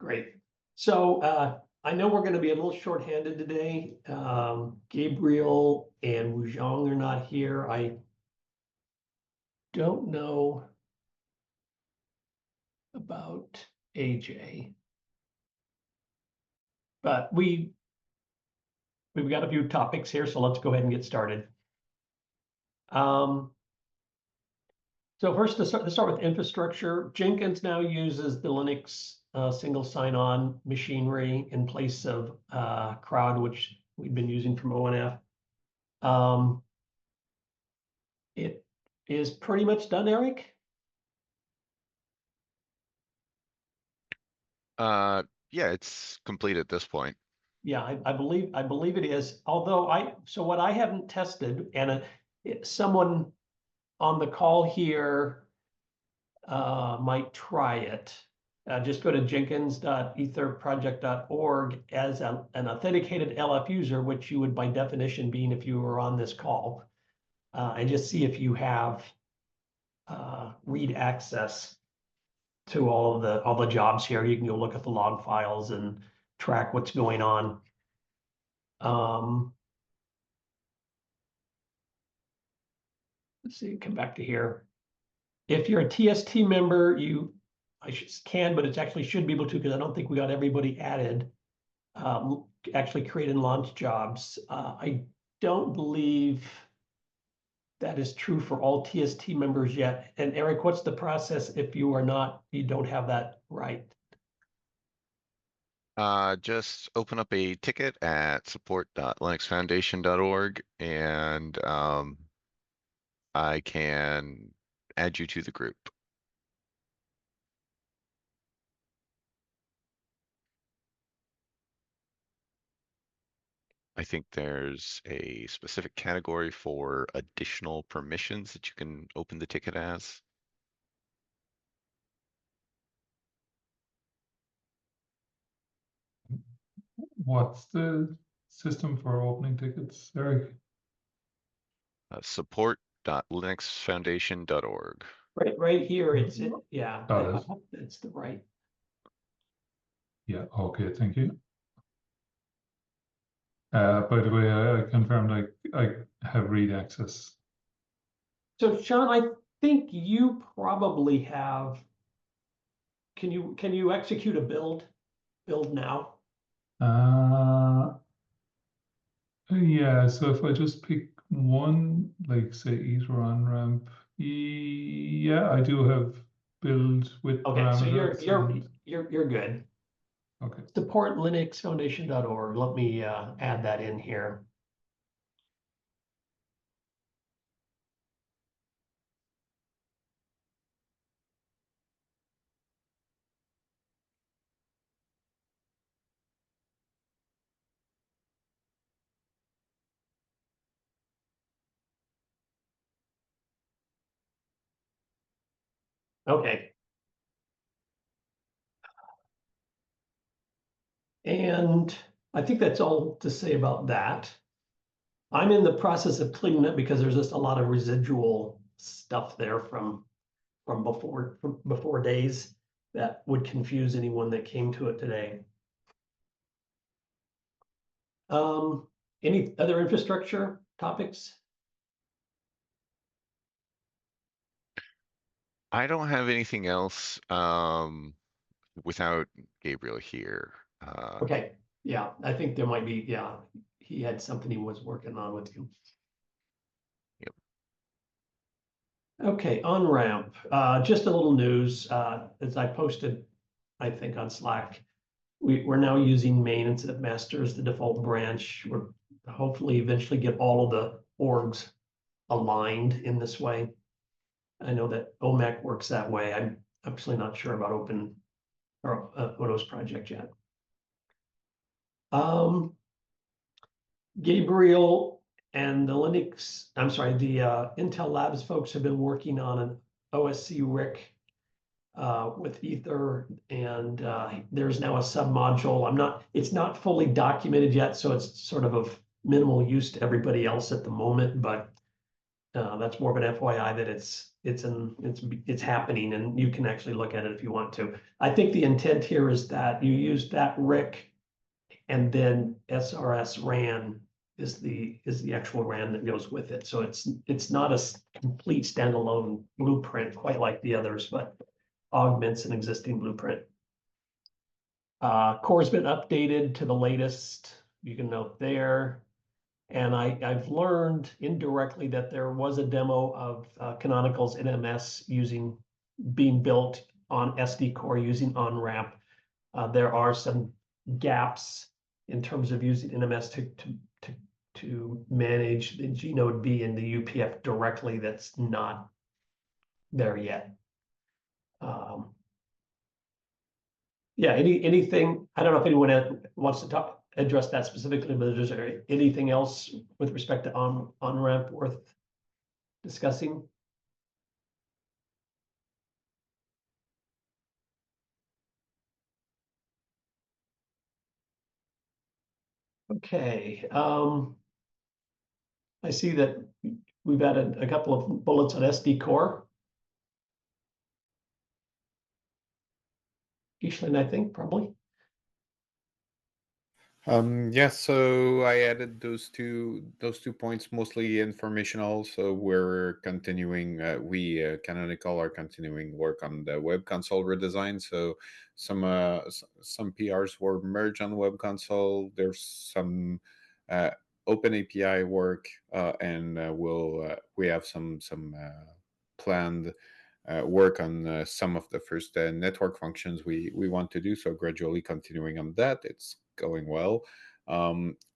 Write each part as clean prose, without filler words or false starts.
Great. So I know we're going to be a little shorthanded today. Gabriel and Wu Zhang are not here. I don't know about AJ, but we've got a few topics here, so let's go ahead and get started. So first, let's start with infrastructure. Jenkins now uses the Linux single sign-on machinery in place of Crowd, which we've been using from ONF. It is pretty much done, Eric? Yeah, it's complete at this point. Yeah, I believe it is. Although so what I haven't tested, and someone on the call here might try it. Just go to jenkins.etherproject.org as an authenticated LF user, which you would by definition be if you were on this call, and just see if you have read access to all the jobs here. You can go look at the log files and track what's going on. Let's see, come back to here. If you're a TST member, can, but it actually should be able to, because I don't think we got everybody added. Actually create and launch jobs. I don't believe that is true for all TST members yet. And Eric, what's the process if you don't have that right? Just open up a ticket at support.linuxfoundation.org and I can add you to the group. I think there's a specific category for additional permissions that you can open the ticket as. What's the system for opening tickets, Eric? Support.linuxfoundation.org. Right here, yeah. Got I it. hope that's the right. Yeah, okay, thank you. By the way, I confirmed I have read access. So Sean, I think you probably have. Can you execute a build now? Yeah, so if I just pick one, like say Ether on ramp, yeah, I do have build with parameters. So you're good. Okay. Support linuxfoundation.org. Let me add that in here. Okay. And I think that's all to say about that. I'm in the process of cleaning it because there's just a lot of residual stuff there from before days that would confuse anyone that came to it today. Any other infrastructure topics? I don't have anything else without Gabriel here. Okay, yeah, I think there might be, yeah, he had something he was working on with you. Yep. Okay, on ramp, just a little news, as I posted, I think on Slack, we're now using main instead of master as the default branch. We're hopefully eventually get all of the orgs aligned in this way. I know that OMAC works that way. I'm actually not sure about Open or Odo's project yet. Gabriel and the Intel Labs folks have been working on an OSC RIC with Ether, and there's now a submodule. It's not fully documented yet, so it's sort of minimal use to everybody else at the moment, but that's more of an FYI that it's it's happening, and you can actually look at it if you want to. I think the intent here is that you use that RIC, and then SRS RAN is the actual RAN that goes with it. So it's not a complete standalone blueprint quite like the others, but augments an existing blueprint. Core's been updated to the latest. You can note there. And I've learned indirectly that there was a demo of Canonical's NMS being built on SD Core using on-ramp. There are some gaps in terms of using NMS to manage the Gnode B and the UPF directly. That's not there yet. Yeah, anything, I don't know if anyone wants to address that specifically, but is there anything else with respect to on-ramp worth discussing? Okay, I see that we've added a couple of bullets on SD Core. Ishlin, I think, probably. Yeah, so I added those two points, mostly informational. So we're continuing, Canonical are continuing work on the web console redesign. So some PRs were merged on web console. There's some open API work, and we have some planned work on some of the first network functions we want to do. So gradually continuing on that, it's going well.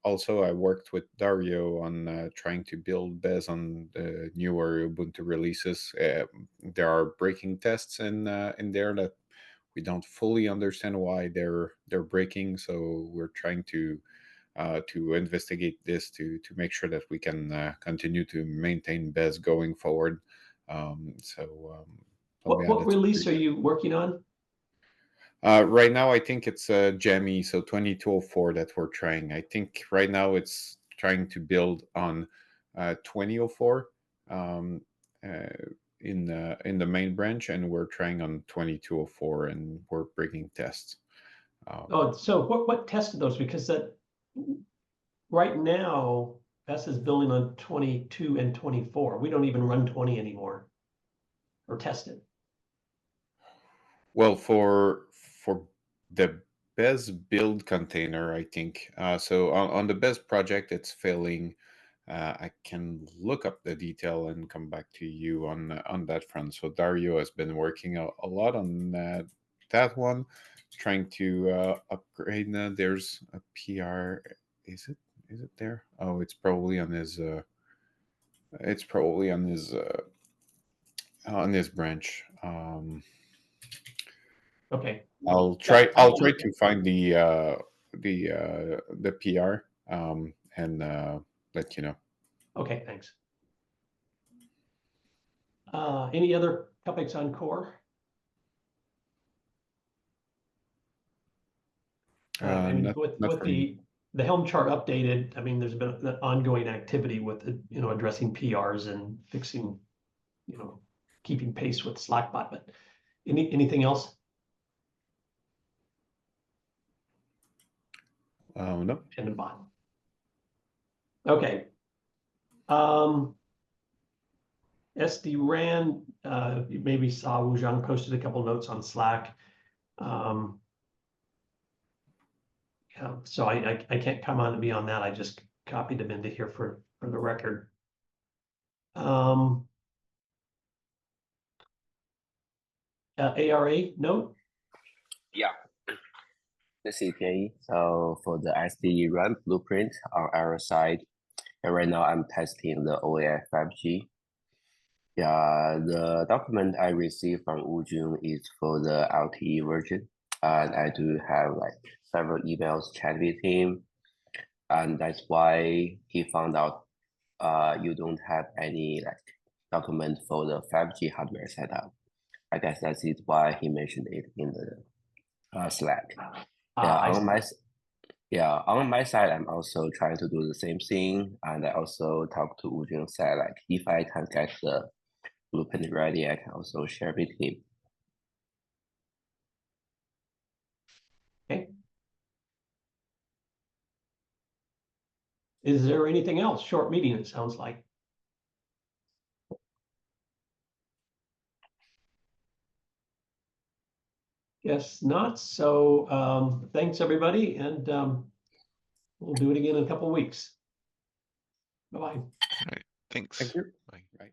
Also, I worked with Dario on trying to build Bez on the newer Ubuntu releases. There are breaking tests in there that we don't fully understand why they're breaking. So we're trying to investigate this to make sure that we can continue to maintain Bez going forward. What release are you working on? Right now, I think it's Jammy, so 2204 that we're trying. I think right now it's trying to build on 2004 in the main branch, and we're trying on 2204, and we're breaking tests. So what tested those? Because that right now, S is building on 22 and 24. We don't even run 20 anymore or test it. Well, for the Bez build container, I think so. On the Bez project, it's failing. I can look up the detail and come back to you on that front. So Dario has been working a lot on that one, trying to upgrade. There's a PR. Is it there? Oh, it's probably on his. It's probably on his branch. Okay. I'll try to find the PR and let you know. Okay, thanks. Any other topics on core? I mean, with the Helm chart updated, I mean, there's been an ongoing activity with addressing PRs and fixing, keeping pace with Slackbot. But anything else? No. And the bot. Okay. SD-RAN, you maybe saw Wu Zhang posted a couple notes on Slack. Yeah, so I can't come on to be on that. I just copied them into here for the record. ARA note? Yeah. This is Kenny. So for the SD-RAN blueprint on our side, and right now I'm testing the OAI 5G. Yeah, the document I received from Wujun is for the LTE version, and I do have like several emails chat with him, and that's why he found out you don't have any like document for the 5G hardware setup. I guess that is why he mentioned it in the Slack. On my side, I'm also trying to do the same thing, and I also talked to Wujun, said like if I can get the blueprint ready, I can also share with him. Okay. Is there anything else? Short meeting, it sounds like. Guess not. So thanks, everybody. And we'll do it again in a couple of weeks. Bye-bye. All right, thanks. Thank you. Bye. Bye.